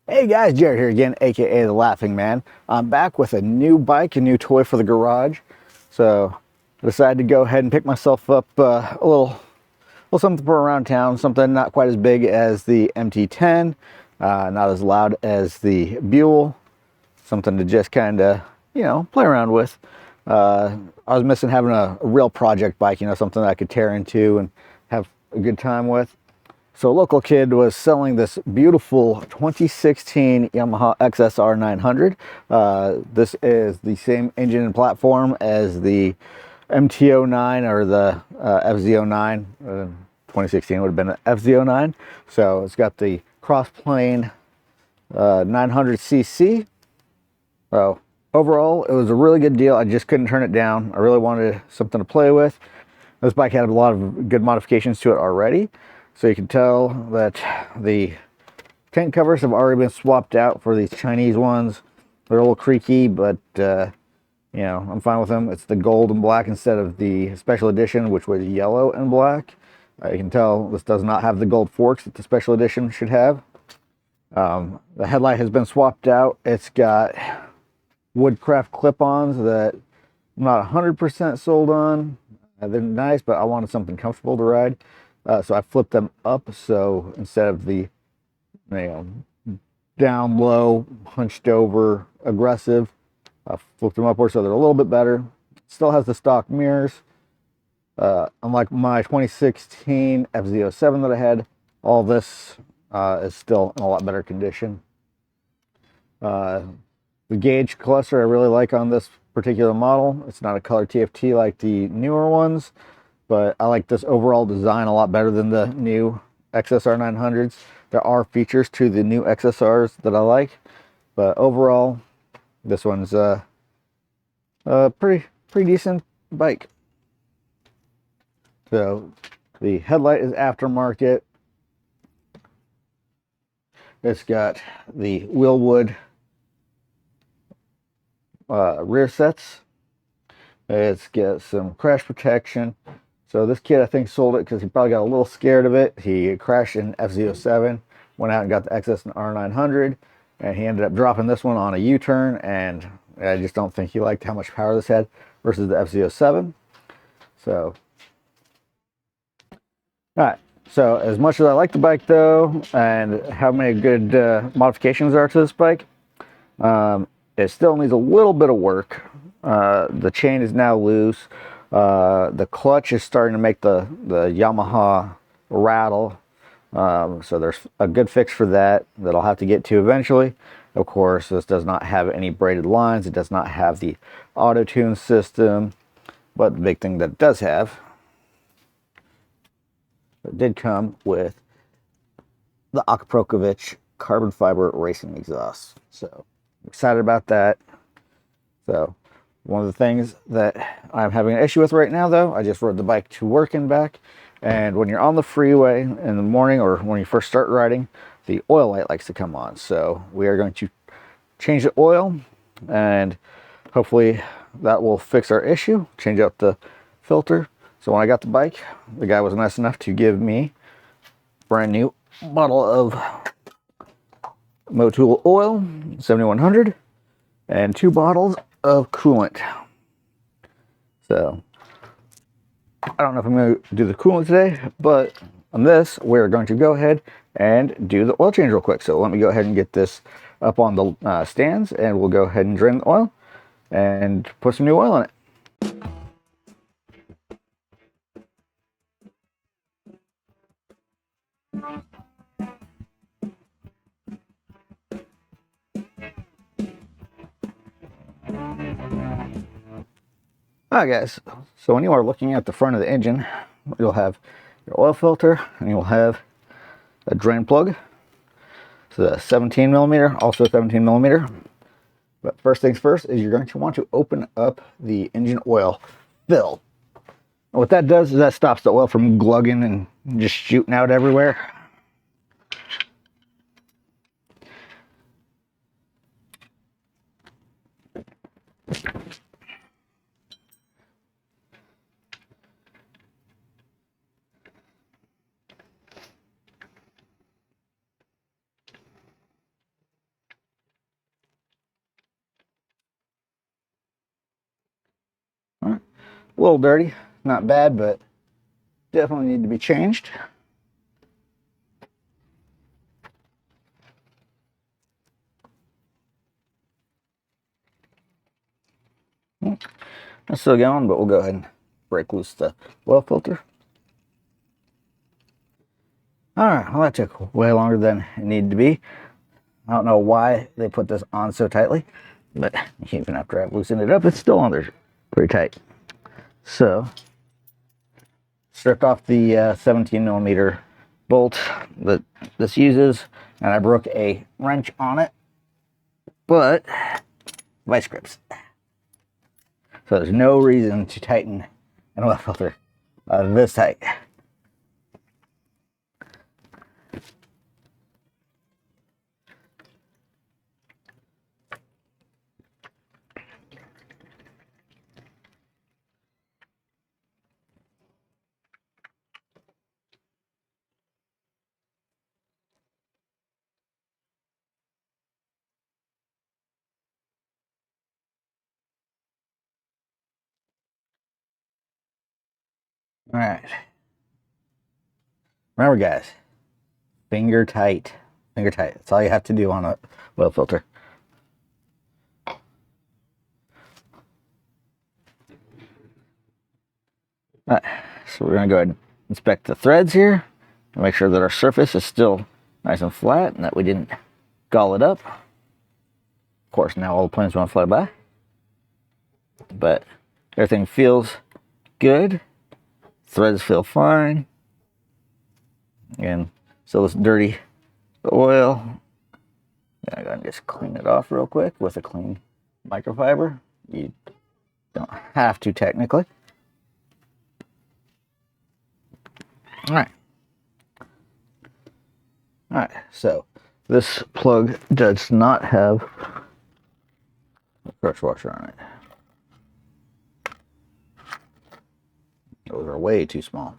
Hey guys, Jared here again, aka The Laughing Man. I'm back with a new bike, a new toy for the garage. So I decided to go ahead and pick myself up a little something for around town, something not quite as big as the MT10, not as loud as the Buell, something to just kind of, play around with. I was missing having a real project bike, something that I could tear into and have a good time with. So a local kid was selling this beautiful 2016 Yamaha XSR900. This is the same engine and platform as the MT09 or the FZ09. 2016 would have been an FZ09. So it's got the cross-plane 900cc. So overall, it was a really good deal. I just couldn't turn it down. I really wanted something to play with. This bike had a lot of good modifications to it already. So you can tell that the tent covers have already been swapped out for these Chinese ones. They're a little creaky, but I'm fine with them. It's the gold and black instead of the special edition, which was yellow and black. You can tell this does not have the gold forks that the special edition should have. The headlight has been swapped out. It's got woodcraft clip-ons that I'm not 100% sold on. They're nice, but I wanted something comfortable to ride. So I flipped them up, so instead of the down low, hunched over, aggressive, I flipped them upward so they're a little bit better. Still has the stock mirrors. Unlike my 2016 FZ07 that I had, all this is still in a lot better condition. The gauge cluster I really like on this particular model. It's not a color TFT like the newer ones, but I like this overall design a lot better than the new XSR900s. There are features to the new XSRs that I like, but overall, this one's a pretty decent bike. So the headlight is aftermarket. It's got the Willwood rear sets. It's got some crash protection. So this kid, I think, sold it because he probably got a little scared of it. He crashed in FZ07, went out and got the XSR900, and he ended up dropping this one on a U-turn, and I just don't think he liked how much power this had versus the FZ07. So, all right. So as much as I like the bike, though, and how many good modifications there are to this bike, it still needs a little bit of work. The chain is now loose. The clutch is starting to make the Yamaha rattle. So there's a good fix for that I'll have to get to eventually. Of course, this does not have any braided lines. It does not have the auto-tune system. But the big thing that it does have, it did come with the Akaprokovich carbon fiber racing exhaust. So I'm excited about that. So one of the things that I'm having an issue with right now, though, I just rode the bike to work and back, and when you're on the freeway in the morning or when you first start riding, the oil light likes to come on. So we are going to change the oil, and hopefully that will fix our issue, change out the filter. So when I got the bike, the guy was nice enough to give me a brand new bottle of Motul oil, 7100, and 2 bottles of coolant. So I don't know if I'm going to do the coolant today, but on this we're going to go ahead and do the oil change real quick. So let me go ahead and get this up on the stands, and we'll go ahead and drain the oil and put some new oil in it. Alright guys, so when you are looking at the front of the engine, you'll have your oil filter and you'll have a drain plug. So the 17 millimeter, also 17 millimeter. But first things first is you're going to want to open up the engine oil fill. And what that does is that stops the oil from glugging and just shooting out everywhere. A little dirty, not bad, but definitely need to be changed. It's still going, but we'll go ahead and break loose the oil filter. Alright, well that took way longer than it needed to be. I don't know why they put this on so tightly, but even after I've loosened it up, it's still on there pretty tight. So, stripped off the 17mm bolt that this uses, and I broke a wrench on it, but vice grips. So there's no reason to tighten an oil filter this tight. All right. Remember, guys, finger tight. Finger tight. That's all you have to do on a oil filter. All right. So we're going to go ahead and inspect the threads here and make sure that our surface is still nice and flat and that we didn't gall it up. Of course, now all the planes want to fly by. But everything feels good. Threads feel fine. And still this dirty oil. I'm going to just clean it off real quick with a clean microfiber. You don't have to technically. Alright. Alright, so this plug does not have a pressure washer on it. Those are way too small.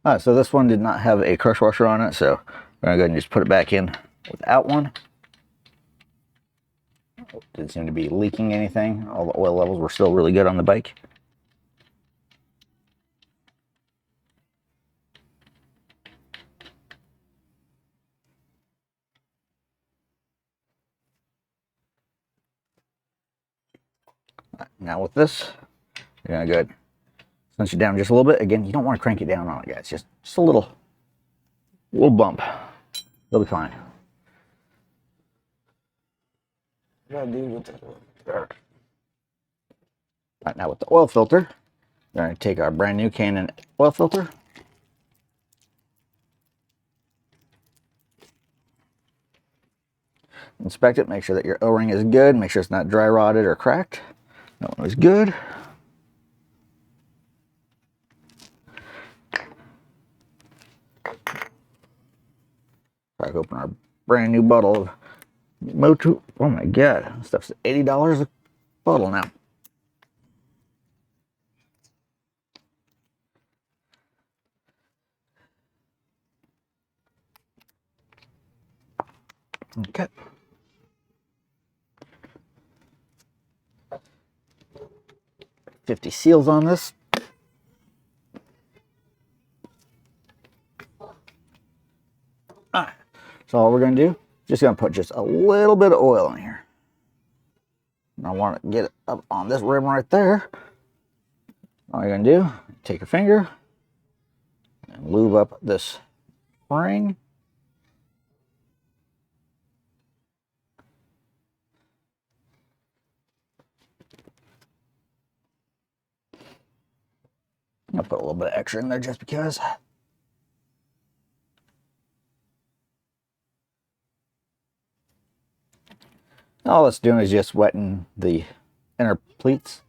Alright, so this one did not have a crush washer on it, so we're going to go ahead and just put it back in without one. Didn't seem to be leaking anything. All the oil levels were still really good on the bike. Right, now with this, you're going to go ahead and cinch it down just a little bit. Again, you don't want to crank it down on it, guys. Just a little bump. It'll be fine. Right, now with the oil filter, we're going to take our brand new Canon oil filter. Inspect it, make sure that your O-ring is good, make sure it's not dry rotted or cracked. That one was good. Crack open our brand new bottle of Motu. Oh my god, this stuff's $80 a bottle now. Okay. $50 seals on this. Alright, so all we're going to do, just going to put just a little bit of oil in here. And I want to get it up on this rim right there. All you're going to do, take your finger and lube up this ring. I'll put a little bit of extra in there just because. All it's doing is just wetting the inner pleats.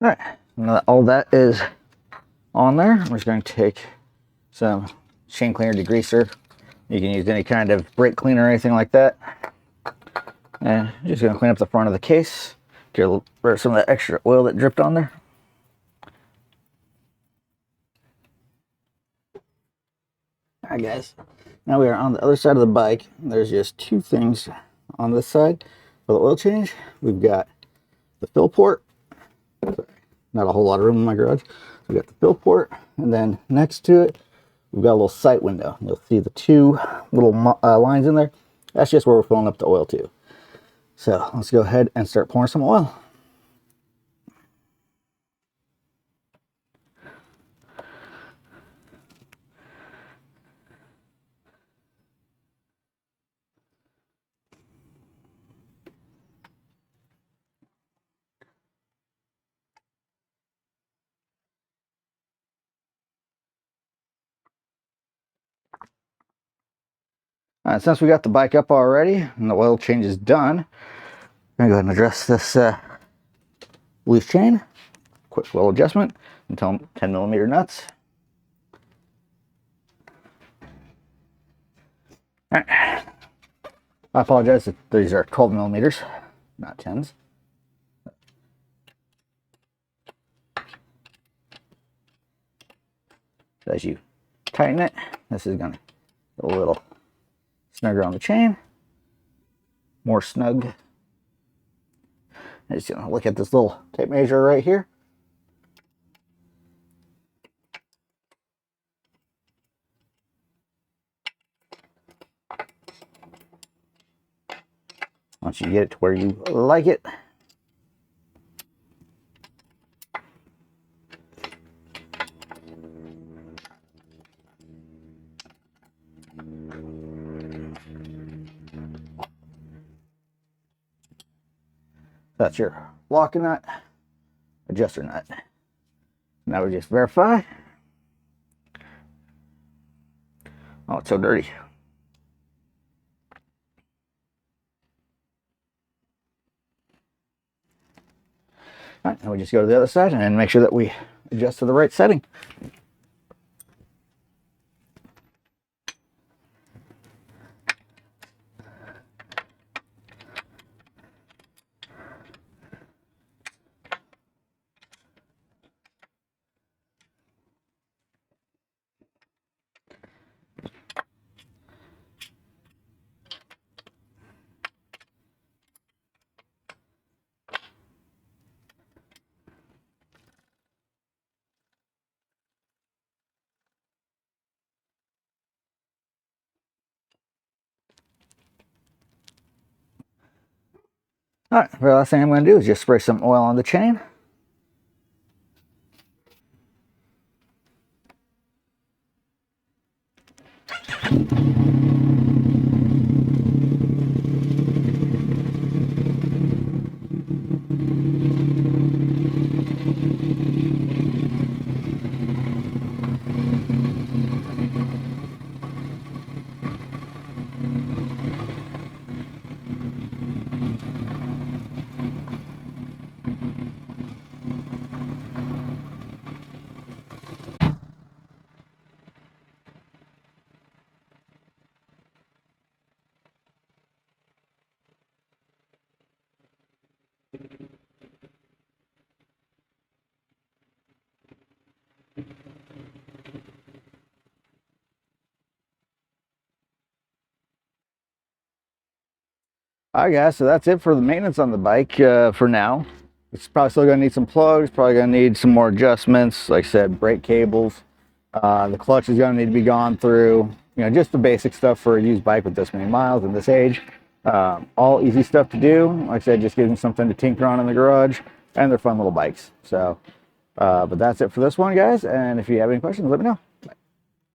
All right, now that all that is on there, I'm just going to take some chain cleaner degreaser. You can use any kind of brake cleaner or anything like that. And I'm just going to clean up the front of the case, get rid of some of that extra oil that dripped on there. All right, guys. Now we are on the other side of the bike. There's just two things on this side for the oil change. We've got the fill port. Not a whole lot of room in my garage. We've got the fill port, and then next to it, we've got a little sight window. You'll see the two little lines in there. That's just where we're filling up the oil to. So let's go ahead and start pouring some oil. Since we got the bike up already and the oil change is done, I'm going to go ahead and address this loose chain. Quick little adjustment until 10mm nuts. All right. I apologize if these are 12mm, not 10s. So as you tighten it, this is going to get a little snugger on the chain, more snug. I'm just going to look at this little tape measure right here. Once you get it to where you like it, that's your locking nut, adjuster nut. Now we just verify. Oh, it's so dirty. All right, now we just go to the other side and make sure that we adjust to the right setting. All right, the last thing I'm going to do is just spray some oil on the chain. All right, guys, so that's it for the maintenance on the bike for now. It's probably still going to need some plugs, probably going to need some more adjustments. Like I said, brake cables. The clutch is going to need to be gone through. You know, just the basic stuff for a used bike with this many miles and this age. All easy stuff to do. Like I said, just gives them something to tinker on in the garage, and they're fun little bikes. So, but that's it for this one, guys. And if you have any questions, let me know.